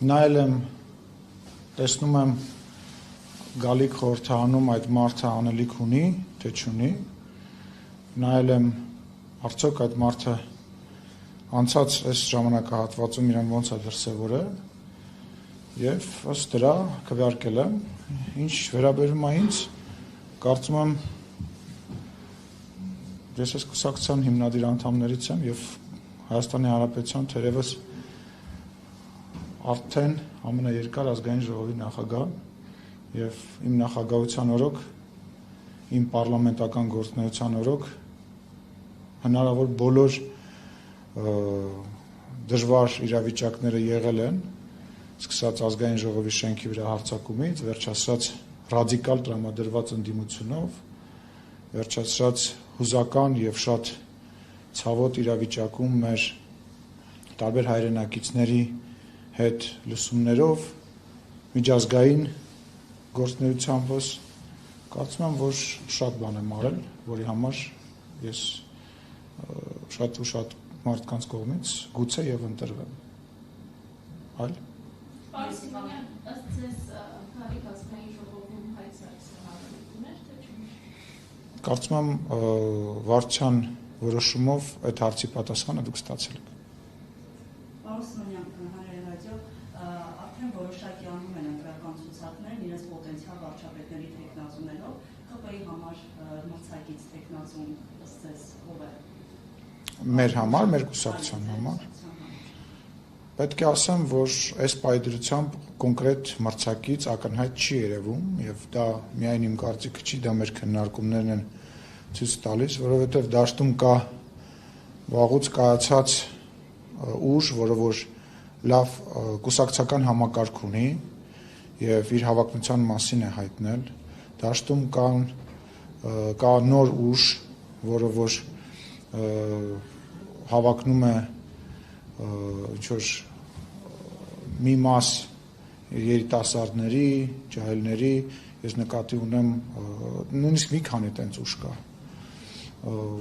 նայել եմ, տեսնում եմ գալիք խորհրդանում այդ մարդը անելիք ունի, թե չունի, նայել եմ արդյոք այդ մարդը անցած այս ժամանակահատվածում իրեն ոնց է դրսևորել եւ ըստ դրա քվեարկել եմ, ինչ վերաբերում է ինձ, կարծում եմ ես այս կուսակցության հիմնադիր անդամներից եմ եւ Հայաստանի Հանրապետության թերևս արդեն ամենաերկար ազգային ժողովի նախագահ եւ իմ նախագահության օրոք, իմ պարլամենտական գործունեության օրոք հնարավոր բոլոր դժվար իրավիճակները եղել են, սկսած ազգային ժողովի շենքի վրա հարձակումից, վերջացրած ռադիկալ տրամադրված ընդդիմությունով, վերջացրած հուզական եւ շատ ցավոտ իրավիճակում մեր տարբեր հայրենակիցների հետ լսումներով, միջազգային գործունեությամբ կարծում եմ, որ շատ բան եմ արել, որի համար ես շատ ու շատ մարդկանց կողմից գուցե եւ ընտրվեմ։ Այլ Պարսիմյան, ըստ ձեզ Գալիք ազգային ժողովում Հայկ Սարգսյանը ուներ, թե չէ։ Կարծում եմ վարչության որոշումով այդ հարցի պատասխանը դուք ստացել եք։ Պարոն Սիմոնյան, Հանրային ռադիո արդեն որոշակի անում են ընտրական ցուցակներ իրենց պոտենցիալ վարչապետների թեկնածուներով, ԿՊ-ի համար մրցակից թեկնածուն ըստ ձեզ ով է։ Մեր համար, մեր կուսակցության համար։ Պետք է ասեմ, որ այս պայդրությամբ կոնկրետ մրցակից ակնհայտ չի երևում եւ դա միայն իմ կարծիքը չի, դա մեր քննարկումներն են ցույց տալիս, որովհետեւ դաշտում կա վաղուց կայացած ուժ, որը որ լավ կուսակցական համակարգ ունի եւ իր հավակնության մասին է հայտնել, դաշտում կա նոր ուժ, որը որ հավակնում է ինչ-որ մի մաս երիտասարդների, ջահելների, ես նկատի ունեմ նույնիսկ մի քանի տենց ուժ կա,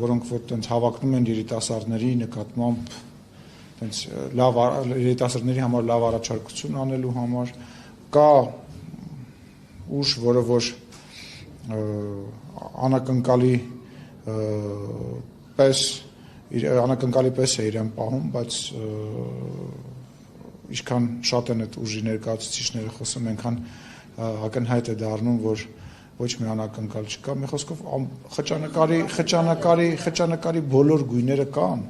որոնք որ տենց հավակնում են երիտասարդների նկատմամբ տենց լավ երիտասարդների համար լավ առաջարկություն անելու համար, կա ուժ, որը որ անակնկալի պես է իրեն պահում, բայց ինչքան շատ են այդ ուժի ներկայացուցիչները խոսում, այնքան ակնհայտ է դառնում, որ ոչ մի անակնկալ չկա։ Մի խոսքով խճանկարի բոլոր գույները կան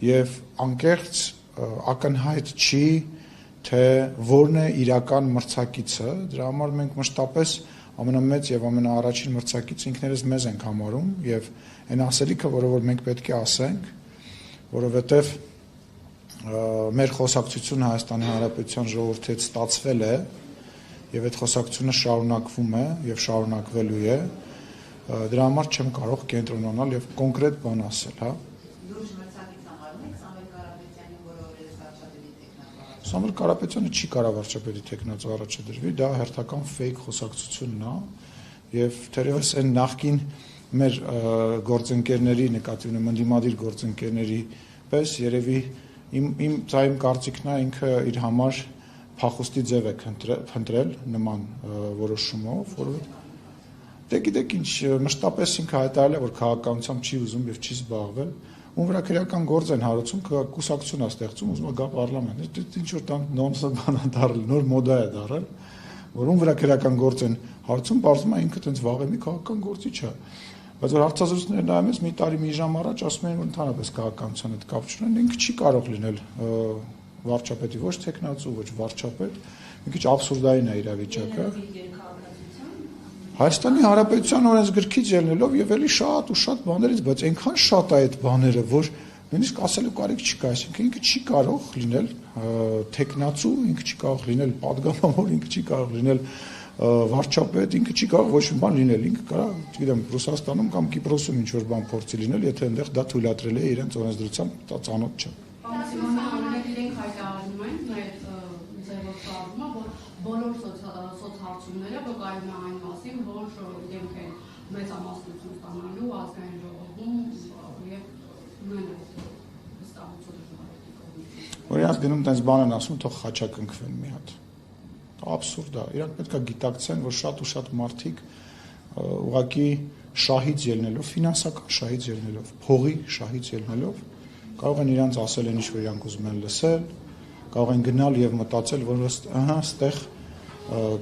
եւ անկեղծ ակնհայտ չի, թե որն է իրական մրցակիցը, դրա համար մենք մշտապես ամենամեծ եւ ամենաառաջին մրցակիցը ինքներս մեզ ենք համարում եւ այն ասելիքը, որը որ մենք պետք է ասենք, որովհետեւ մեր խոսակցությունը Հայաստանի Հանրապետության ժողովրդի հետ ստացվել է եւ այդ խոսակցությունը շարունակվում է եւ շարունակվելու է, դրա համար չեմ կարող կենտրոնանալ եւ կոնկրետ բան ասել, հա։ Լուրջ մրցակից համարում եք Սամվել Կարապետյանի, որը օրերս վարչապետի տեխնատու։ Սամվել Կարապետյանը չի կարող վարչապետի տեխնատու առաջադրվի, դա հերթական ֆեյք խոսակցությունն է եւ թերևս այն նախկին մեր գործընկերների նկատի ունեմ ընդդիմադիր գործընկերների պես երևի իմ կարծիքն է ինքը իր համար փախուստի ձև է փնտրել նման որոշումով, որովհետեւ դե գիտեք ինչ մշտապես ինքը հայտարարել է, որ քաղաքականությամբ չի ուզում եւ չի զբաղվել, ում վրա քրեական գործ են հարուցում, կուսակցություն է ստեղծում, ուզում է գա պարլամենտ, ինչ որ տան նոնսենս բան է դարել, նոր մոդա է դարել, որ ում վրա քրեական գործ են հարուցում, բարձում է ինքը տենց վաղեմի քաղաքական գործիչ է։ Բայց որ հարցազրույցները նայում ես մի տարի մի ժամ առաջ ասում են, որ ընդհանրապես քաղաքականության հետ կապ չունեն, ինքը չի կարող լինել վարչապետի ոչ տեխնացու, ոչ վարչապետ, մի քիչ աբսուրդային է իրավիճակը։ Հայաստանի Հանրապետության օրենսգրքից ելնելով եւ էլի շատ ու շատ բաներից, բայց այնքան շատ է այդ բաները, որ նույնիսկ ասելու կարիք չկա, այսինքն ինքը չի կարող լինել տեխնացու, ինքը չի կարող լինել падգամավոր, ինքը չի կարող լինել վարչապետ, ինքը չի կարող ոչ մի բան լինել, ինքը կարող, չգիտեմ, Ռուսաստանում կամ Կիպրոսում ինչ որ բան փորձի լինել, եթե այնտեղ դա թույլատրել է իրենց օրենսդրությամբ, դա ծանոթ չէ։ Իրենք հայտարարում են մեր ձևով շարժումը, որ բոլոր սոցհարցումները վկայում են այն մասին, որ իրենք են մեծամասնություն ստանալու ազգային ժողովում եւ ունեն վստահություն ժողովրդի կողմից։ Որ իրանք գնում տենց բան են ասում, թող խաչակնքվեն մի հատ։ Աբսուրդ է։ Իրանք պետք է գիտակցեն, որ շատ ու շատ մարդիկ ուղղակի շահից ելնելով, ֆինանսական շահից ելնելով, փողի շահից ելնելով կարող են իրանք ասել են ինչ որ իրանք ուզում են լսել, կարող են գնալ եւ մտածել, որ ահա, այստեղ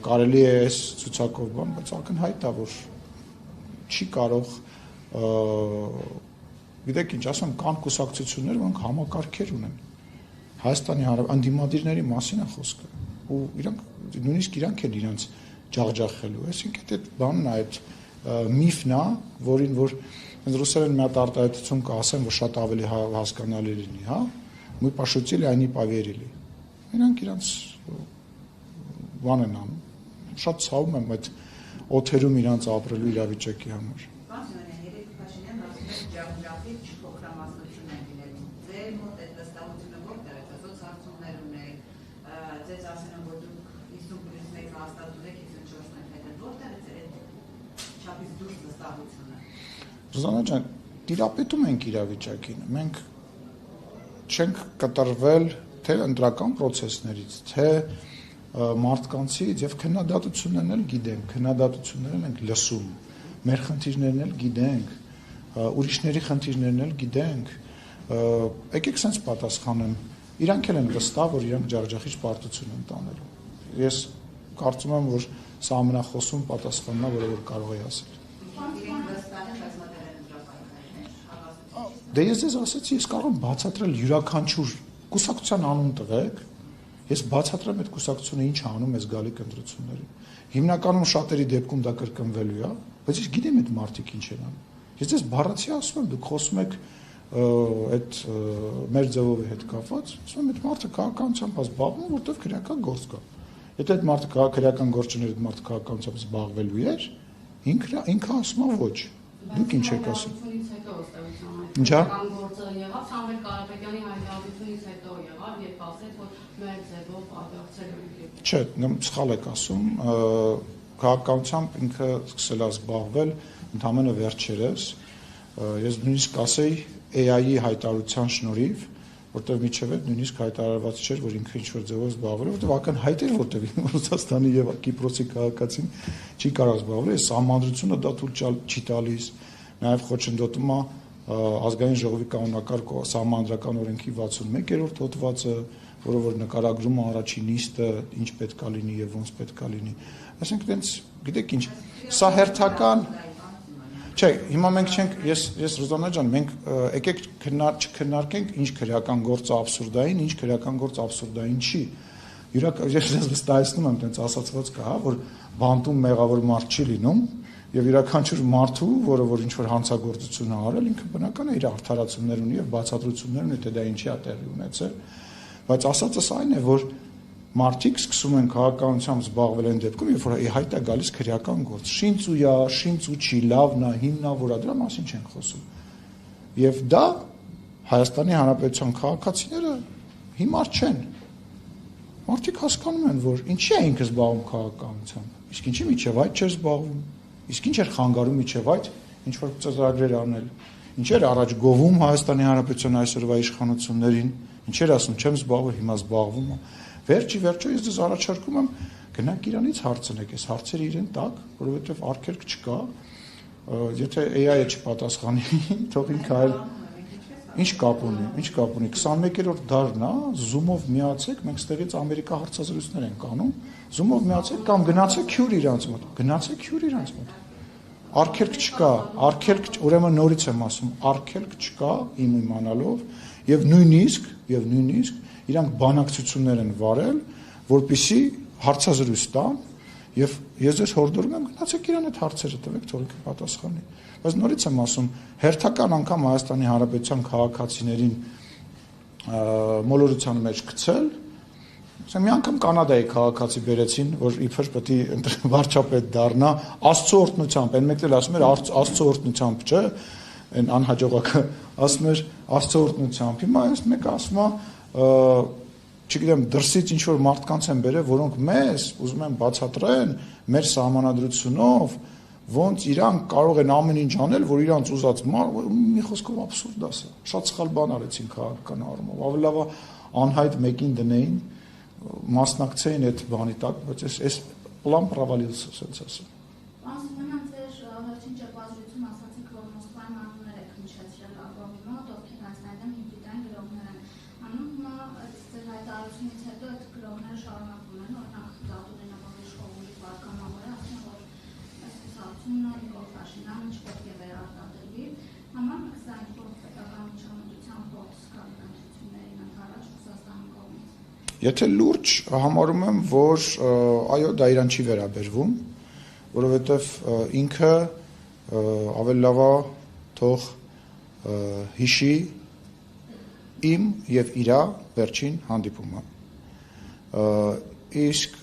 կարելի է այս ցուցակով բան, բայց ակնհայտ է, որ չի կարող գիտեք ինչ ասեմ, կան կուսակցություններ, որոնք համակարգեր ունեն։ Հայաստանի անդիմադիրների մասին է խոսքը, ու իրանք նույնիսկ իրանք են իրանք ջախջախելու, այսինքն այդ բանն է, այդ միֆն է, որին որ ռուսերեն մի հատ արտահայտություն կասեն, որ շատ ավելի հասկանալի լինի, հա, мы пошутили, они поверили։ Իրանք իրանք բան են անում, շատ ցավում եմ այդ օթերում իրանք ապրելու իրավիճակի համար։ Ռուզանա ջան, տիրապետում ենք իրավիճակին, մենք չենք կտրվել թե ընտրական process-ներից, թե մարդկանցից եւ քննադատություններն էլ գիտենք, քննադատություններն ենք լսում, մեր խնդիրներն էլ գիտենք, ուրիշների խնդիրներն էլ գիտենք, եկեք sense պատասխանեմ, իրանք էլ են վստահ, որ իրանք ջախջախիչ պարտություն են տանելու։ Ես կարծում եմ, որ սա ամենախոսուն պատասխանն է, որը որ կարող է ասել։ Դե ես ձեզ ասացի, ես կարող եմ բացատրել յուրաքանչյուր կուսակցության անուն տվեք, ես բացատրեմ այդ կուսակցությունը ինչ անում է զգալիք ընտրություններին։ Հիմնականում շատերի դեպքում դա կրկնվելու է, բայց ես գիտեմ այդ մարդիկ ինչ են անում։ Ես ձեզ բառացի ասում եմ, դուք խոսում եք այդ մեր ձևովի հետ կապված, ասում եմ այդ մարդը քաղաքականությամբ զբաղվում, որտեղ քրեական գործ կա։ Եթե այդ մարդը քրեական գործ չուներ, այդ մարդը քաղաքականությամբ զբաղվելու էր, ինքը ասում է ոչ։ Դուք ինչ եք ասում։ Ինչա՞։ Գործը եղավ Սամվել Կարապետյանի հայտարարությունից հետո եղավ, երբ ասեց, որ մեր ձևով աջակցելու ենք։ Չէ, սխալ եք ասում, քաղաքականությամբ ինքը սկսել է զբաղվել ընդամենը վերջերս, ես նույնիսկ ասեի AI-ի հայտարարության շնորհիվ, որտեղ միջև այդ նույնիսկ հայտարարված չէր, որ ինքը ինչ-որ ձևով զբաղվել է, որտեղ ակնհայտ էր, որտեղ Ռուսաստանի եւ Կիպրոսի քաղաքացին չի կարող զբաղվել, այս համանդրությունը դա թույլ չի տալիս, նաեւ խոչընդոտում է ազգային ժողովի կանոնակարգ սահմանադրական օրենքի 61-րդ հոդվածը, որը որ նկարագրում է առաջին նիստը, ինչ պետքա լինի եւ ոնց պետքա լինի։ Այսինքն դենց, գիտեք ինչ, սա հերթական Չէ, հիմա մենք չենք, ես Ռուզանա ջան, մենք եկեք չքննարկենք ինչ քրեական գործը աբսուրդային, ինչ քրեական գործ աբսուրդային չի։ Ես վստահեցնում եմ, տենց ասացված կա, որ բանտում մեղավոր մարդ չի լինում, եւ յուրաքանչյուր մարդու, որը որ ինչ որ հանցագործություն է արել, ինքը բնական է իր արդարացումներ ունի եւ բացատրություններ ունի, թե դա ինչի է տեղի ունեցել, բայց ասածս այն է, որ մարդիկ սկսում են քաղաքականությամբ զբաղվել են դեպքում, երբ որ հայտ է գալիս քրեական գործ։ Շինծույա, շինծուչի, լավնա, հիմնավորա, դրա մասին չենք խոսում։ Եվ դա Հայաստանի Հանրապետության քաղաքացիները հիմար չեն։ Մարդիկ հասկանում են, որ ինչի է ինքը զբաղվում քաղաքականությամբ, իսկ ինչի միջև այդ չէր զբաղվում, իսկ ինչ էր խանգարում միջև այդ, ինչ որ ծրագրեր անել, ինչ էր առաջ գովում Հայաստանի Հանրապետության այսօրվա իշխանություններին, ինչ էր ասում, չեմ զբաղվում, հիմա զբաղվում եմ։ Վերջի վերջո ես ձեզ առաջարկում եմ գնանք իրանից հարցնեք, այս հարցերը իրեն տակ, որովհետև արգելք չկա, եթե AI-ը չպատասխանի, թող ինքը այլ ինչ կապ ունի, 21-րդ դարն է, Zoom-ով միացեք, մենք ստեղից Ամերիկա հարցազրույցներ ենք անում, Zoom-ով միացեք կամ գնացեք հյուր իրանց մոտ, գնացեք հյուր իրանց մոտ։ Արգելք չկա, ուրեմն նորից եմ ասում, արգելք չկա իմ իմանալով եւ նույնիսկ իրանք բանակցություններ են վարել, որպեսզի հարցազրույց տան եւ ես ձեզ հորդորում եմ գնացեք իրան այդ հարցերը տվեք, թող ինքը պատասխանի։ Բայց նորից եմ ասում, հերթական անգամ Հայաստանի Հանրապետության քաղաքացիներին մոլորության մեջ գցել, ասեմ մի անգամ Կանադայի քաղաքացի բերեցին, որ իբր պետք է վարչապետ դառնա Աստծո օրհնությամբ, այն մեկն էլ ասում էր Աստծո օրհնությամբ, չէ, այն անհաջողակը ասում էր Աստծո օրհնությամբ։ Հիմա այս մեկը ասում է չգիտեմ, դրսից ինչ որ մարդկանց են բերել, որոնք մեզ ուզում են բացատրեն մեր սահմանադրությունով, ոնց իրանք կարող են ամեն ինչ անել, որ իրանք ուզած մի խոսքով աբսուրդ է սա։ Շատ սխալ բան արեցին քաղաքական առումով։ Ավելի լավ անհայտ մեկին դնեին, մասնակցեին այդ բանի տակ, բայց այս պլան провалился, ասենց ասեմ։ Պարոն Սիմոնյան, ձեր վերջին ճեպազրույցում ասացիք, որ Մոսկվայում անուններ եք նշեցրել Լավրովի մոտ, ովքեր Հայաստանიდან հիբրիդային գրողներ են անում, հիմա ձեր հայտարարությունից հետո այդ գրողները շարունակում են, օրինակ Դատունենաբան իշխողի վարկանամորը ասում, որ այս հուսալությունը Նիկոլ Փաշինյանը չպետք է վերարտադրվի, համար սա ինչ-որ պետական միջամտության փորձ կա ընտրություններին ընդառաջ Ռուսաստանի կողմից։ Եթե լուրջ համարում եմ, որ այո, դա իրան չի վերաբերվում, որովհետև ինքը ավելի լավ է թող հիշի իմ եւ իրա վերջին հանդիպումը։ Իսկ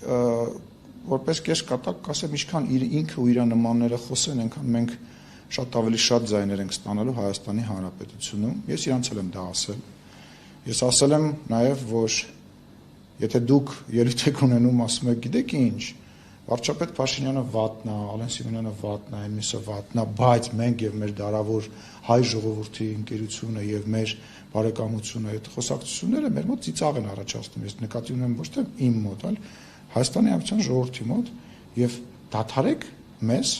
որպես կեսկատակ կասեմ, ինչքան ինքը ու իր նմանները խոսեն, այնքան մենք շատ ավելի շատ ձայներ ենք ստանալու Հայաստանի Հանրապետությունում։ Ես իրանց էլ եմ դա ասել։ Ես ասել եմ նաև, որ եթե դուք ելույթ եք ունենում, ասում եք, գիտեք ինչ, վարչապետ Փաշինյանը վատն է, Ալեն Սիմոնյանը վատն է, այնմիսը վատն է, բայց մենք եւ մեր դարավոր հայ ժողովրդի ընկերությունը եւ մեր բարեկամությունը, այդ խոսակցությունները մեր մոտ ծիծաղ են առաջացնում։ Ես նկատի ունեմ ոչ թե իմ մոտ, այլ Հայաստանի Հանրապետության ժողովրդի մոտ եւ դադարեք մեզ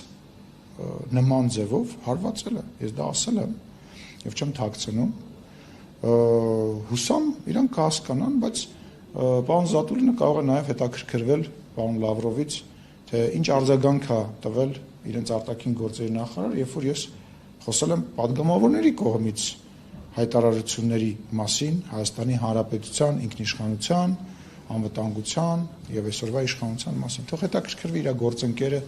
նման ձևով հարվածելը։ Ես դա ասել եմ եւ չեմ թաքցնում։ Հուսամ իրանք կհասկանան, բայց պարոն Զատուլինը կարող է նաեւ հետաքրքրվել պարոն Լավրովից, թե ինչ արձագանք է տվել իրենց արտաքին գործերի նախարար, երբ որ ես խոսել եմ падգամավորների կողմից հայտարարությունների մասին Հայաստանի Հանրապետության ինքնիշխանության, անվտանգության եւ այսօրվա իշխանության մասին։ Թող հետաքրքրվի իր գործընկերը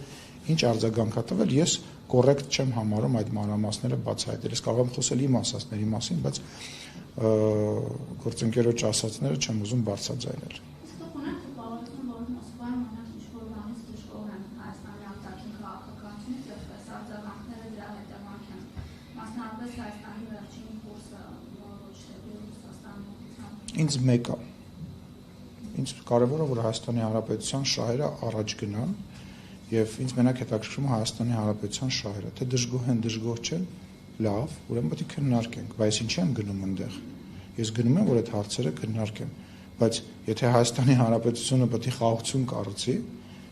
ինչ արձագանք է տվել, ես կոռեկտ չեմ համարում այդ մանրամասները բացահայտել։ Ես կարող եմ խոսել իմ ասածների մասին, բայց գործընկերոջ ասածները չեմ ուզում բարձրաձայնել։ Ինձ մեկ է։ Ինձ կարևոր է, որ Հայաստանի Հանրապետության շահերը առաջ գնան եւ ինձ մենակ հետաքրքրում է Հայաստանի Հանրապետության շահերը։ Թե դժգոհ են, դժգոհ չեն, լավ, ուրեմն պետք է քննարկենք, բայց ինչի եմ գնում այնտեղ։ Ես գնում եմ, որ այդ հարցերը քննարկեմ, բայց եթե Հայաստանի Հանրապետությունը պետք է խաղաղություն կառուցի,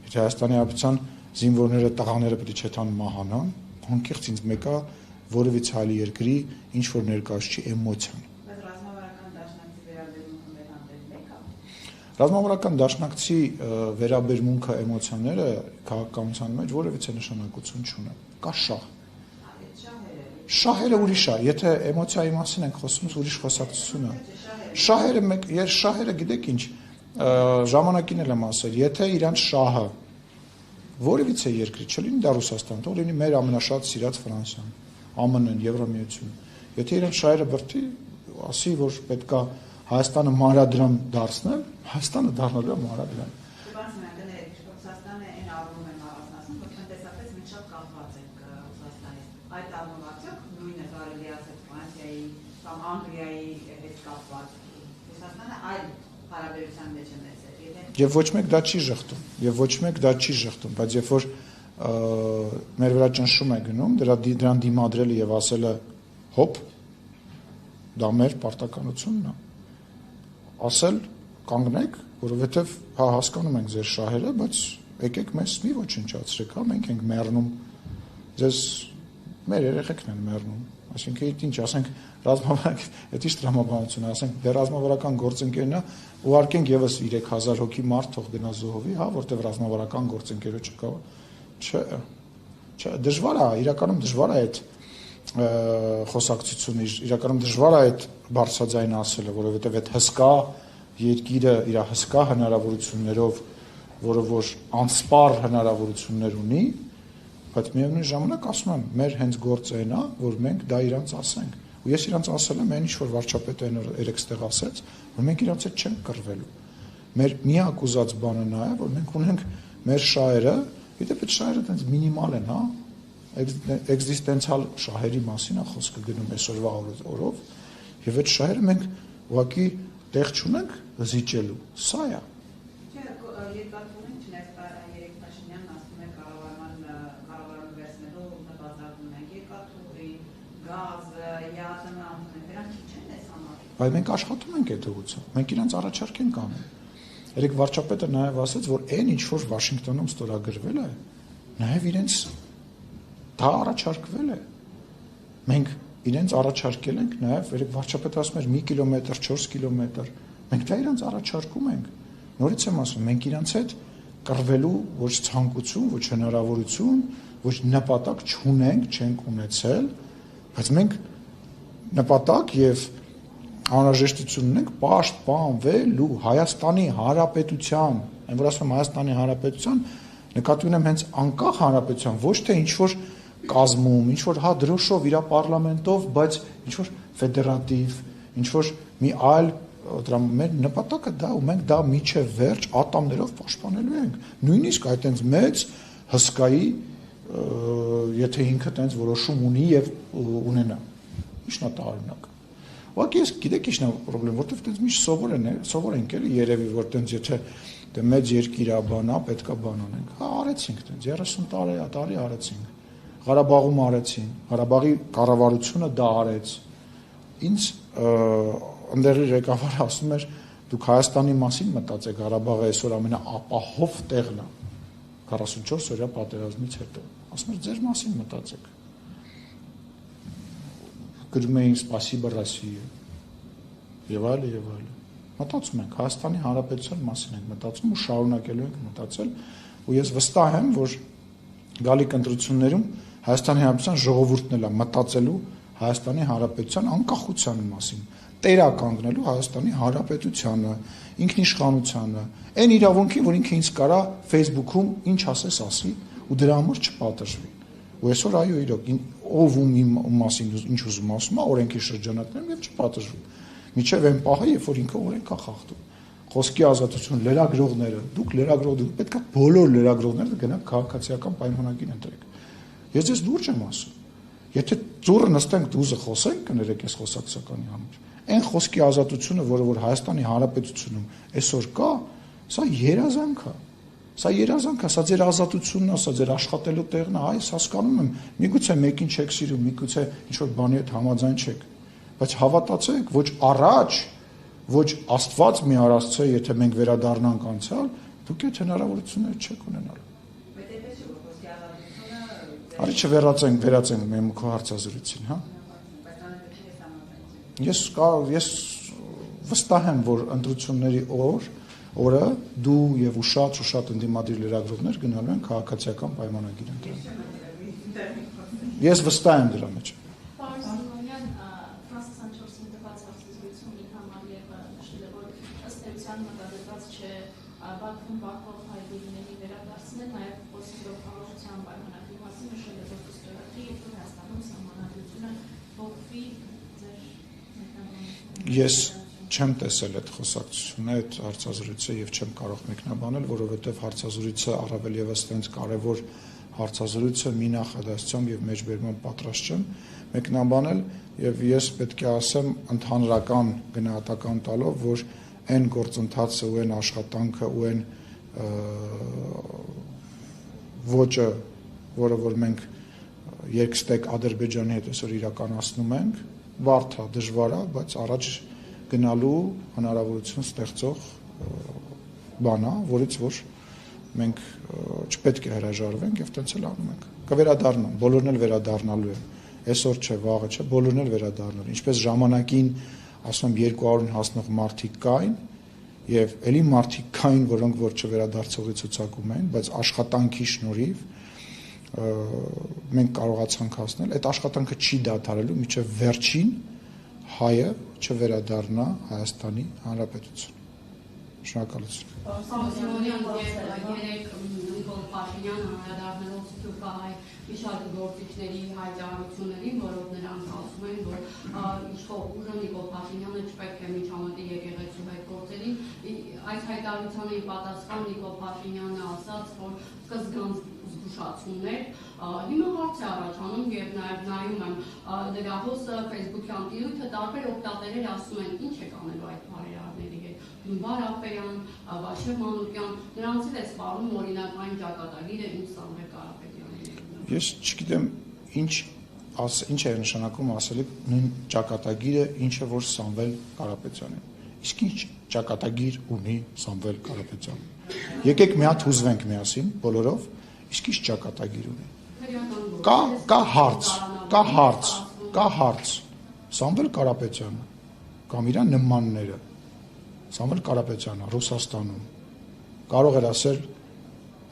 եթե Հայաստանի Հանրապետության զինվորները, տղաները պետք է չթան մահանան, անկեղծ ինձ մեկ է որևիցե այլ երկրի ինչ որ ներկայացուցի էմոցիան։ Ռազմավարական դաշնակցի վերաբերմունքը, էմոցիաները քաղաքականության մեջ որևիցե նշանակություն չունեն։ Կա շահ։ Շահերը ուրիշ է, եթե էմոցիայի մասին ենք խոսում, ուրիշ խոսակցություն է։ Շահերը գիտեք ինչ, ժամանակին էլ եմ ասել, եթե իրանց շահը որևիցե երկրի չլինի, դա Ռուսաստան, թող լինի մեր ամենաշատ սիրած Ֆրանսիան, ԱՄՆ-ն, Եվրամիությունը։ Եթե իրանց շահերը բրդի, ասի, որ պետքա Հայաստանը մանրադրամ դարձնել, Հայաստանը դառնալու է մանրադրամ։ Ռուսաստանը այն առումով է առանձնացնում, որ տնտեսապես մենք շատ կապված ենք Ռուսաստանից։ Այդ առումով արդյոք նույնը կարելի է ասել Ֆրանսիայի կամ Անգլիայի հետ կապված։ Ռուսաստանը այլ հարաբերության մեջ է մեծ։ Եվ ոչ մեկ դա չի ժխտում, բայց երբ որ մեր վրա ճնշում է գնում, դրան դիմադրելը եւ ասելը հոп, դա մեր պարտականությունն է։ Ասել կանգնեք, որովհետև հա հասկանում ենք ձեր շահերը, բայց եկեք մեզ մի ոչնչացրեք, հա մենք ենք մեռնում, ձեզ մեր երեխեքն են մեռնում, այսինքն ինչ ասենք ռազմավարական, դա ի՞նչ տրամաբանություն է, ասենք դե ռազմավարական գործընկերն է, ուղարկենք եւս 3000 հոգի մարդ թող գնա զոհվի, հա, որտեղ ռազմավարական գործընկերը չկա, չէ, դժվար է, իրականում դժվար է այդ խոսակցությունը, իրականում դժվար է այդ բարձրաձայն ասելը, որովհետև այդ հսկա երկիրը իր հսկա հնարավորություններով, որը որ անսպառ հնարավորություններ ունի, բայց միևնույն ժամանակ ասում եմ, մեր հենց գործը այն է, որ մենք դա իրանց ասենք։ Ու ես իրանց ասել եմ այն ինչ որ վարչապետը երեքստեղ ասեց, որ մենք իրանց հետ չենք կռվելու։ Մեր միակ ուզած բանը նա է, որ մենք ունենք մեր շահերը, իդեպ այդ շահերը տենց մինիմալ են, հա, էգզիստենցիալ շահերի մասին է խոսքը գնում այսօրվա օրով, եւ այդ շահերը մենք ուղղակի տեղ չունենք զիջելու։ Սա է։ Չէ, երկաթուղին չնայած երեք Փաշինյանն ասում է կառավարման վերցնելու նպատակ ունենք երկաթուղի, գազը, ԵԱՏՄ-ը, դրանք քիչ են այս համարի։ բայց մենք աշխատում ենք այդ ուղղությամբ, մենք իրենց առաջարկ ենք անում։ Երեք վարչապետը նաև ասաց, որ այն ինչ որ Վաշինգտոնում ստորագրվել է, նաև իրենց դա առաջարկվել է։ Մենք իրենց առաջարկել ենք նաև, երեք վարչապետը ասում էր 1 կիլոմետր, 4 կիլոմետր, մենք դա իրենց առաջարկում ենք։ Նորից եմ ասում, մենք իրենց հետ կռվելու ոչ ցանկություն, ոչ հնարավորություն, ոչ նպատակ չունենք, չենք ունեցել, բայց մենք նպատակ եւ անհրաժեշտություն ունենք պաշտպանվելու Հայաստանի Հանրապետության, այն որ ասում եմ Հայաստանի Հանրապետության, նկատի ունեմ հենց անկախ հանրապետության, ոչ թե ինչ որ կազմում, ինչ որ հա դրոշով իր պարլամենտով, բայց ինչ որ ֆեդերատիվ, ինչ որ մի այլ դրա մեր նպատակը դա ու մենք դա միջև վերջ ատամներով պաշտպանելու ենք։ Նույնիսկ այդտենց մեծ հսկայի, եթե ինքը տենց որոշում ունի եւ ունենա։ Ինչն է տարօրինակ։ Ուղղակի ես գիտեք ինչն է խնդրեմ, որտեվ տենց միշտ սովոր ենք էլի երևի որ տենց եթե դե մեծ երկիր է բանա, պետքա բան անենք։ Հա արեցինք տենց 30 տարի արեցինք։ Ղարաբաղում արեցին, Ղարաբաղի կառավարությունը դա արեց։ Ինձ ընդդերի ղեկավարը ասում էր դուք Հայաստանի մասին մտածեք, Ղարաբաղը այսօր ամենաապահով տեղն է 44 օրյա պատերազմից հետո։ Ասում էր ձեր մասին մտածեք։ Գրում էին «Սպասիբա Ռոսիա» եւ այլն եւ այլն։ Մտածում ենք Հայաստանի Հանրապետության մասին ենք մտածում ու շարունակելու ենք մտածել ու ես վստահ եմ, որ գալիք ընտրություններում Հայաստանի Հանրապետության ժողովուրդն էլ է մտածելու Հայաստանի Հանրապետության անկախության մասին, տերականգնելու Հայաստանի Հանրապետությանը, ինքնիշխանությանը, այն իրավունքին, որ ինքը ինձ կարա Facebook-ում ինչ ասես ասի ու դրա համար չպատժվի։ Ու այսօր այո իրոք ով ում մասին ինչ ուզում ասում է օրենքի շրջանակներում եւ չպատժվում։ Միջև այն պահը, երբ որ ինքը օրենք է խախտում։ Խոսքի ազատություն, լրագրողները, դուք լրագրող պետք է բոլոր լրագրողները գնաք քաղաքացիական պայմանագիր ընտրեք։ Ես ձեզ լուրջ եմ ասում։ Եթե ծուռը նստենք դուզը խոսենք, կներեք այս խոսակցականի համար։ Այն խոսքի ազատությունը, որը որ Հայաստանի Հանրապետությունում այսօր կա, սա երազանք է։ Սա երազանք է, սա ձեր ազատությունն է, սա ձեր աշխատելու տեղն է, այս հասկանում եմ, միգուցե մեկին չեք սիրում, միգուցե ինչ-որ բանի հետ համաձայն չեք, բայց հավատացեք, ոչ առաջ, ոչ Աստված մի արածցե, եթե մենք վերադառնանք անցյալ, դուք այդ հնարավորությունները չեք ունենալու։ Արի չվերացենք մեր քո հարցազրույցին, հա։ Ես վստահ եմ, որ ընտրությունների օրը դու եւ շատ ընդդիմադիր լրագրողներ գնալու են քաղաքացիական պայմանագիր ընտրել։ Ես վստահ եմ դրա մեջ։ Պարոն Սիմոնյան, Ֆրանս 24-ին տված հարցազրույցում իր համար եւ նշել է, որ ըստ էության մտադրված չէ Բաքվում պահպանող հայ գույների վերադարձնել, նաեւ խոսելով կառավարության պայմանագրի մասին նշել է, որ ստորագրի եւ Հայաստանում սահմանադրությունը փոխվի ձեր մեկնաբանությամբ։ Ես չեմ տեսել այդ խոսակցությունը, այդ հարցազրույցը եւ չեմ կարող մեկնաբանել, որովհետեւ հարցազրույցը առավել եւս այնց կարեւոր հարցազրույցը մի նախադասությամբ եւ մեջբերման պատրաստ չեմ մեկնաբանել եւ ես պետք է ասեմ ընդհանրական գնահատական տալով, որ այն գործընթացը ու այն աշխատանքը ու այն ոճը, որը որ մենք երկստեք Ադրբեջանի հետ այսօր իրականացնում ենք, բարդ է, դժվար է, բայց առաջ գնալու հնարավորություն ստեղծող բան է, որից որ մենք չպետք է հրաժարվենք եւ տենց էլ անում ենք։ Կվերադառնան, բոլորն էլ վերադառնալու են։ Այսօր չէ, վաղը չէ, բոլորն էլ վերադառնալու։ Ինչպես ժամանակին, ասում եմ 200-ին հասնող մարդիկ կային եւ ելի մարդիկ կային, որոնք որ չվերադարձողի ցուցակում էին, բայց աշխատանքի շնորհիվ մենք կարողացանք հասնել։ Այդ աշխատանքը չի դադարելու մինչեւ վերջին հայը չվերադառնա Հայաստանի Հանրապետություն։ Շնորհակալություն։ Սիմոնյան երեք Նիկոլ Փաշինյանը անդրադառնալով սփյուռքահայ մի շարք գործիչների հայտարարություններին, որով նրանք ասում են, որ իշխող ուժը Նիկոլ Փաշինյանը չպետք է միջամտի եկեղեցու հետ գործերին, այս հայտարարությանը պատասխան Նիկոլ Փաշինյանը ասաց, որ կզգան զգուշացումներ, հիմա հարց է առաջանում եւ նաեւ նայում եմ դրահոսը Facebook-յան տիրույթը տարբեր օգտատերեր ասում են ինչ է կանելու այդ բարերարների հետ։ Նուբար Ափեյան, Վաշե Մանուկյան, նրանցից է սպառնում օրինակ այն ճակատագիրը ինչ Սամվել Կարապետյանի։ Ես չգիտեմ ինչ ինչ է նշանակում ասելիք նույն ճակատագիրը, ինչը որ Սամվել Կարապետյանն։ Իսկ ինչ ճակատագիր ունի Սամվել Կարապետյանը։ Եկեք մի հատ հուզվենք միասին բոլորով, իսկ ինչ ճակատագիր ունի։ Կա հարց։ Սամվել Կարապետյանը կամ իր նմանները, Սամվել Կարապետյանը Ռուսաստանում կարող էր ասել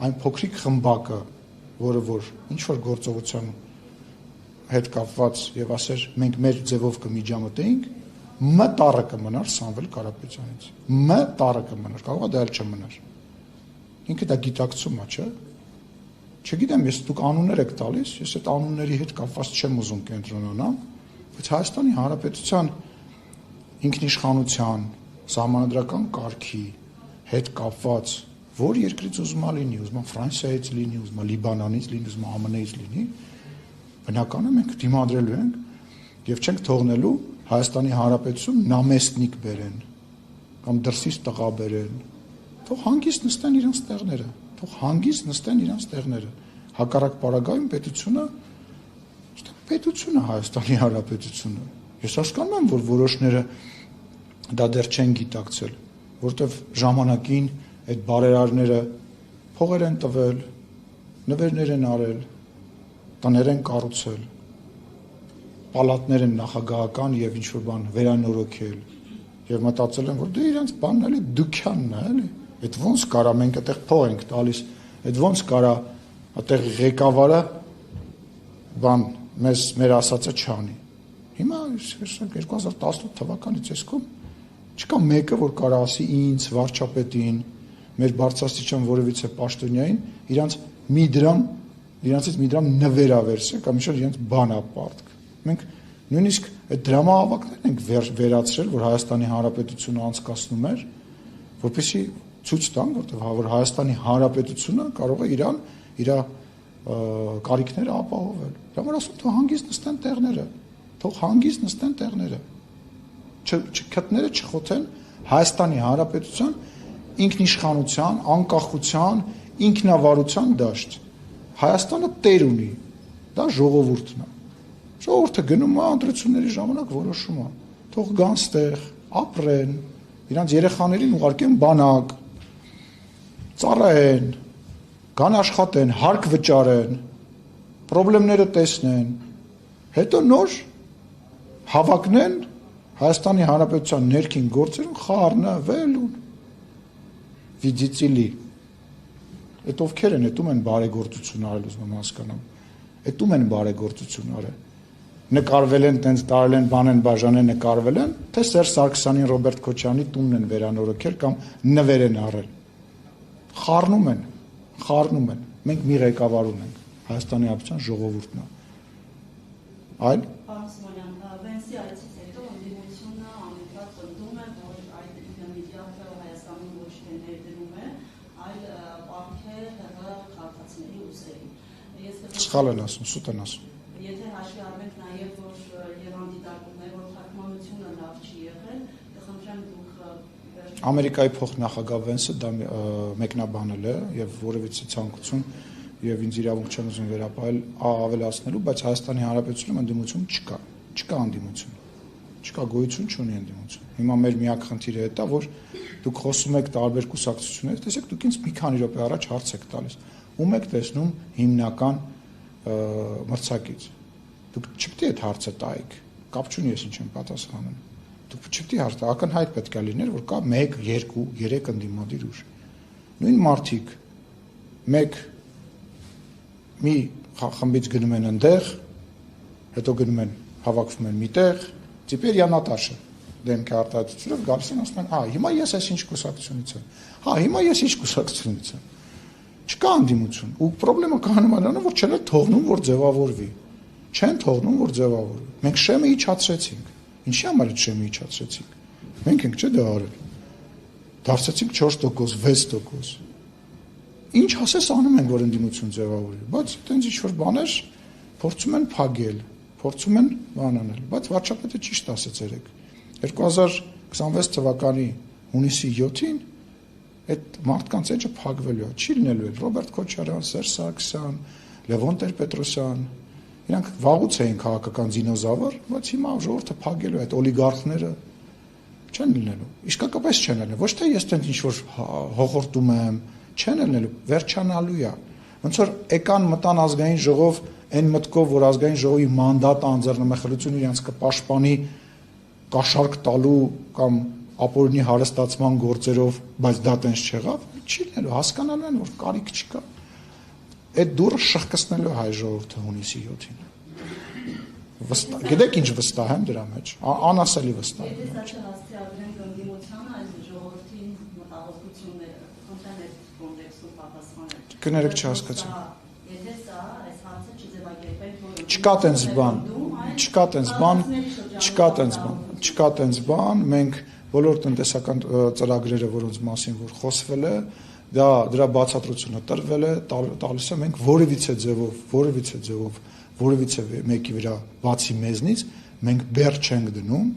այն փոքրիկ խմբակը, որը որ ինչ որ գործողության հետ կապված եւ ասեր մենք մեր ձևով կմիջամտեինք, մտառը կմնար Սամվել Կարապետյանից։ Մտառը կմնար, կարող է դա էլ չմնար։ Ինքը դա գիտակցում է, չէ՞։ Չգիտեմ, ես դուք անուններ եք տալիս, ես այդ անունների հետ կապված չեմ ուզում կենտրոնանալ, բայց Հայաստանի Հանրապետության ինքնիշխանության, սահմանադրական կարգի հետ կապված որ երկրից ուզում է լինի, ուզում է Ֆրանսիայից լինի, ուզում է Լիբանանից լինի, ուզում է ԱՄՆ-ից լինի, բնական է մենք դիմադրելու ենք եւ չենք թողնելու Հայաստանի Հանրապետություն նամեստնիկ բերեն կամ դրսից տղա բերեն, թող հանգիստ նստեն իրենց տեղները, հակառակ պարագայում պետությունը Հայաստանի Հանրապետությունը։ Ես հասկանում եմ, որ որոշները դա դեռ չեն գիտակցել, որտեվ ժամանակին այդ բարերարները փողեր են տվել, նվերներ են արել, տներ են կառուցել, պալատներ են նախագահական եւ ինչ-որ բան վերանորոգել եւ մտածել են, որ դե իրենց բանն էլի դուքյանն է, էլի։ Այդ ոնց կարա մենք այդտեղ փող ենք տալիս, այդ ոնց կարա այդտեղ ղեկավարը բան մեր ասածը չանի։ Հիմա 2018 թվականից այսքան չկա մեկը, որ կարա ասի ինձ, վարչապետին, մեր բարձրաստիճան որևիցե պաշտոնյային իրanцից մի դրամ նվեր ավերսել կամ ինչ-որ իրanc բանապարտք։ Մենք նույնիսկ այդ դրամահավաքներն ենք վերացրել, որ Հայաստանի Հանրապետությունը անցկացնում էր, որպեսզի ցույց տան, որ Հայաստանի Հանրապետությունը կարող է իր կարիքները ապահովել։ Դա որ ասում թող հանգիստ նստեն տեղները։ Չքթները չխոթեն Հայաստանի Հանրապետության ինքնիշխանության, անկախության, ինքնավարության դաշտ։ Հայաստանը տեր ունի, դա ժողովուրդն է։ Ժողովուրդը գնում է ընտրությունների ժամանակ որոշում է։ Թող գան ստեղ, ապրեն, իրանց երեխաներին ուղարկեն բանակ, ծառայեն, գան աշխատեն, հարկ վճարեն, պրոբլեմները տեսնեն, հետո նոր հավակնեն Հայաստանի Հանրապետության ներքին գործերում խառնվելուն։ Վիդիցիլի։ Այդ ովքեր են, այդում են բարեգործություն արել, ուզում եմ հասկանամ։ Այդում են բարեգործություն արել։ Նկարվել են, տենց տարել են, բան են բաժանել, նկարվել են, թե Սերժ Սարգսյանին, Ռոբերտ Քոչարյանի տունն են վերանորոգել կամ նվեր են արել։ Խառնում են։ Մենք մի ղեկավար ունենք, Հայաստանի Հանրապետության ժողովուրդն է։ Այլ Պարոն Սիմոնյան, Վենսի այցից հետո ընդդիմությունը անընդհատ պնդում է, որ այդ միդիաները Հայաստանում ոչ թե ներդրում է, այլ պարտքը քաղաքացիների ուսերին։ Սխալ են ասում, սուտ են ասում։ Եթե հաշվի առնենք նաև, որ Երևան դիտարկում է, որ թարգմանությունը լավ չի եղել, կխնդրեմ դուք Ամերիկայի փոխնախագահ Վենսը դա մեկնաբանել է եւ որևիցե ցանկություն եւ ինձ իրավունք չեմ ուզում վերապահել ավելացնելու, բայց Հայաստանի Հանրապետությունում ընդդիմություն չկա ընդդիմություն։ Չկա գոյություն չունի ընդդիմություն։ Հիմա մեր միակ խնդիրը է դա, որ դուք խոսում եք տարբեր կուսակցություններից, տեսեք դուք ինձ մի քանի րոպե առաջ հարց եք տալիս։ Ում եք տեսնում հիմնական մրցակից։ Դուք չպետք է այդ հարցը տայիք։ Կապ չունի ես ինչ եմ պատասխանում։ Դուք չպետք է հարցը ակնհայտ պետք է լիներ, որ կա 1, 2, 3 ընդդիմադիր ուժ։ Նույն մարդիկ մի խմբից գնում են այնտեղ, հետո գնում են հավաքվում են միտեղ, теперь я Наташа դեմքի արտահայտությունով գալիս են ասում են, հիմա ես ինչ կուսակցությունից եմ։ Հիմա ես ինչ կուսակցությունից եմ։ Չկա ընդդիմություն։ Ու խնդրեմը կանում է նրանով, որ չեն թողնում, որ ձևավորվի։ Չեն թողնում, որ ձևավորվի։ Մենք շեմը իջացրեցինք։ Ինչի համար այդ շեմը իջացրեցինք։ Մենք ենք չէ դա արել։ Դարձեցինք 4%, 6%։ Ինչ ասես անում են, որ ընդդիմություն ձևավորվի, բայց այտենց ինչ-որ բաներ փորձում են փագել, փորձում են բան անել, բայց վարչապետը ճիշտ ասեց երեք։ 2026 թվականի հունիսի 7-ին այդ մարդկանց էջը փակվելու է, չի լինելու էլ Ռոբերտ Քոչարյան, Սերժ Սարգսյան, Լևոն Տեր-Պետրոսյան, Իրանք վաղուց էին քաղաքական դինոզավր, բայց հիմա ժողովուրդը փակելու այդ օլիգարխները չեն լինելու։ Իսկապես չեն լինելու։ Ոչ թե ես տենց ինչ-որ հողորտում եմ, չեն լինելու, վերջանալու է։ Ոնց որ եկան մտան ազգային ժողով այն մտքով, որ ազգային ժողովի մանդատը անձեռնմխելություն իրենց կպաշտպանի կաշառք տալու կամ ապօրինի հարստացման գործերով, բայց դա տենց չեղավ, չի լինելու, հասկանալու են, որ կարիք չկա։ Այդ դուրը շղկացնելու հայ ժողովուրդը հունիսի 7-ին։ Գիտեք ինչ վստահ եմ դրա մեջ, անասելի վստահ եմ։ Եթե սա չհասցեագրենք ընդդիմությանը, այս ժողովրդի մտահոգությունները, խնդրեմ այդ կոնտեքստում պատասխանել։ Կներեք չհասկացա։ Եթե սա այս հարցը չձևակերպենք, որ Չկա տենց բան, չկա տենց բան, չկա տենց բան, մենք բոլոր տնտեսական ծրագրերը, որոնց մասին որ խոսվել է, դա դրա բացատրությունը տրվել է, տալիս է մենք որևիցե ձևով, որևիցե մեկի վրա բացի մեզնից մենք բեռ չենք դնում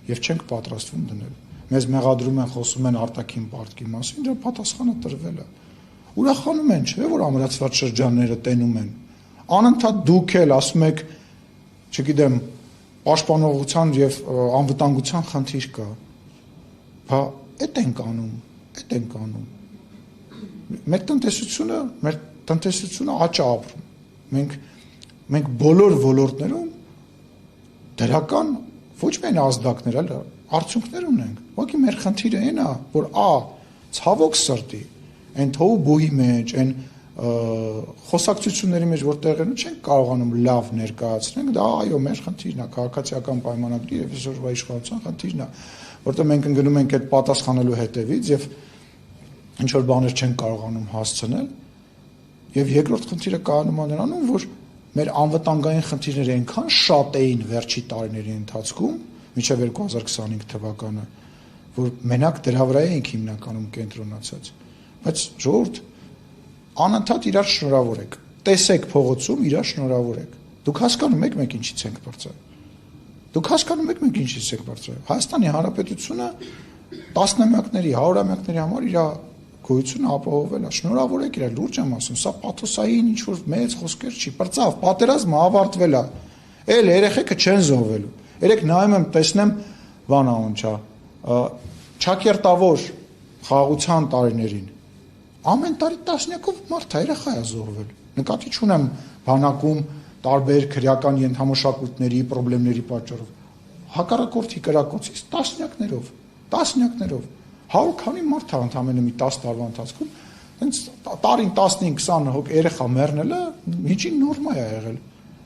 եւ չենք պատրաստվում դնել։ Մեզ մեղադրում են, խոսում են արտաքին պարտքի մասին, դրա պատասխանը տրվել է։ Ուրախանում են, չէ՞ որ ամրացված շրջանները տենում են։ Անընդհատ դուք էլ ասում եք, չգիտեմ, պաշտպանողության եւ անվտանգության խնդիր կա։ Բա այդ ենք անում։ Մեր տնտեսությունը աճ է ապրում։ Մենք բոլոր ոլորտներում դրական ոչ միայն ազդակներ, այլ արդյունքներ ունենք։ Ուղղակի մեր խնդիրը այն է, որ ցավոք սրտի, այն թողու բուհի մեջ, այն խոսակցությունների մեջ որ տեղերում չենք կարողանում լավ ներկայացնենք, դա այո, մեր խնդիրն է, քաղաքացիական պայմանագրի եւ այսօրվա իշխանության խնդիրն է, որտեղ մենք ընկնում ենք այդ պատասխանելու հետևից եւ ինչ որ բաներ չեն կարողանում հասցնել եւ երկրորդ խնդիրը կայանում է նրանում, որ մեր անվտանգային խնդիրները այնքան շատ էին վերջի տարիների ընթացքում, մինչև 2025 թվականը, որ մենակ դրա վրա էինք հիմնականում կենտրոնացած, բայց ժողովուրդ անընդհատ իրար շնորհավորեք, տեսեք փողոցում իրար շնորհավորեք, դուք հասկանում եք մենք ինչից ենք բարձր, Հայաստանի Հանրապետությունը տասնամյակների, հարյուրամյակների համար իր գոյությունը ապահովել է, շնորհավորեք իրար, լուրջ եմ ասում, սա պաթոսային ինչ-որ մեծ խոսքեր չի, պրծավ, պատերազմը ավարտվել է, էլ երեխեքը չեն զոհվելու, երեք նայում եմ, տեսնեմ, բանա ունչա, չակերտավոր խաղաղության տարիներին, ամեն տարի տասնյակով մարդ երեխա է զոհվել, նկատի չունեմ բանակում տարբեր քրեական ենթամշակույթների, պրոբլեմների պատճառով, հակառակորդի կրակոցից տասնյակներով, 100 քանի մարդ է ընդամենը մի 10 տարվա ընթացքում, հենց տարին 15-20 հոգ երեխա մեռնելը միջին նորմա է եղել,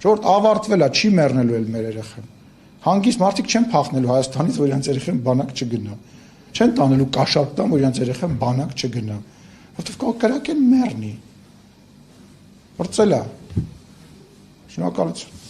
ժողովուրդ ավարտվել է, չի մեռնելու էլ մեր երեխան, հանգիստ մարդիկ չեն փախնելու Հայաստանից, որ իրենց երեխան բանակ չգնա, չեն տանելու կաշառք տան, որ իրենց երեխան բանակ չգնա, որտեվ կրակ են մեռնի, վրծել է, շնորհակալություն։